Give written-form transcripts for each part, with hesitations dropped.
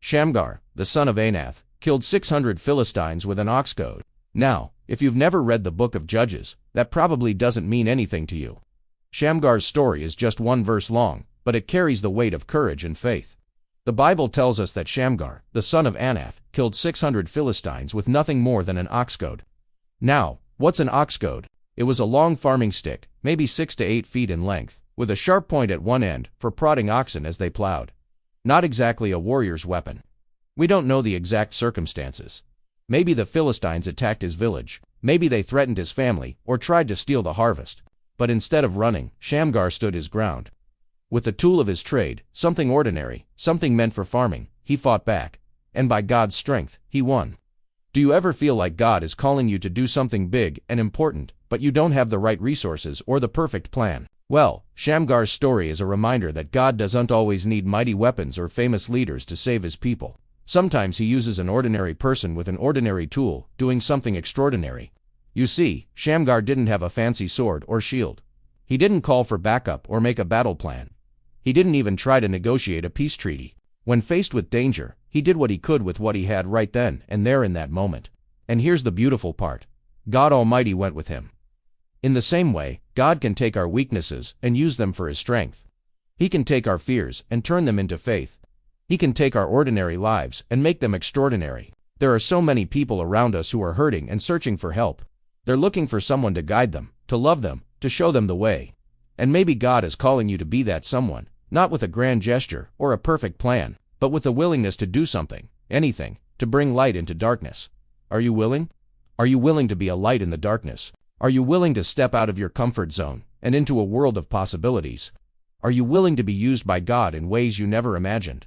Shamgar, the son of Anath, killed 600 Philistines with an oxgoad. Now, if you've never read the book of Judges, that probably doesn't mean anything to you. Shamgar's story is just one verse long, but it carries the weight of courage and faith. The Bible tells us that Shamgar, the son of Anath, killed 600 Philistines with nothing more than an oxgoad. Now, what's an oxgoad? It was a long farming stick, maybe 6 to 8 feet in length, with a sharp point at one end for prodding oxen as they plowed. Not exactly a warrior's weapon. We don't know the exact circumstances. Maybe the Philistines attacked his village, maybe they threatened his family, or tried to steal the harvest. But instead of running, Shamgar stood his ground. With the tool of his trade, something ordinary, something meant for farming, he fought back. And by God's strength, he won. Do you ever feel like God is calling you to do something big and important, but you don't have the right resources or the perfect plan? Well, Shamgar's story is a reminder that God doesn't always need mighty weapons or famous leaders to save his people. Sometimes he uses an ordinary person with an ordinary tool, doing something extraordinary. You see, Shamgar didn't have a fancy sword or shield. He didn't call for backup or make a battle plan. He didn't even try to negotiate a peace treaty. When faced with danger, he did what he could with what he had right then and there in that moment. And here's the beautiful part. God Almighty went with him. In the same way, God can take our weaknesses and use them for his strength. He can take our fears and turn them into faith. He can take our ordinary lives and make them extraordinary. There are so many people around us who are hurting and searching for help. They're looking for someone to guide them, to love them, to show them the way. And maybe God is calling you to be that someone, not with a grand gesture or a perfect plan, but with a willingness to do something, anything, to bring light into darkness. Are you willing? Are you willing to be a light in the darkness? Are you willing to step out of your comfort zone and into a world of possibilities? Are you willing to be used by God in ways you never imagined?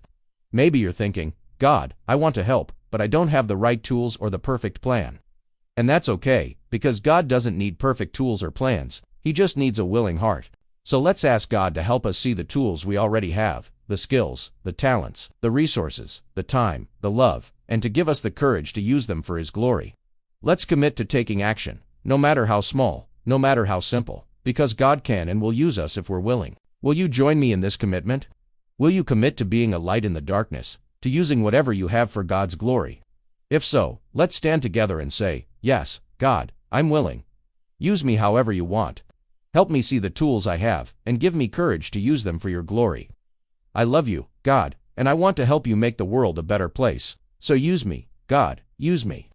Maybe you're thinking, God, I want to help, but I don't have the right tools or the perfect plan. And that's okay, because God doesn't need perfect tools or plans, he just needs a willing heart. So let's ask God to help us see the tools we already have, the skills, the talents, the resources, the time, the love, and to give us the courage to use them for his glory. Let's commit to taking action, no matter how small, no matter how simple, because God can and will use us if we're willing. Will you join me in this commitment? Will you commit to being a light in the darkness, to using whatever you have for God's glory? If so, let's stand together and say, yes, God, I'm willing. Use me however you want. Help me see the tools I have, and give me courage to use them for your glory. I love you, God, and I want to help you make the world a better place. So use me, God, use me.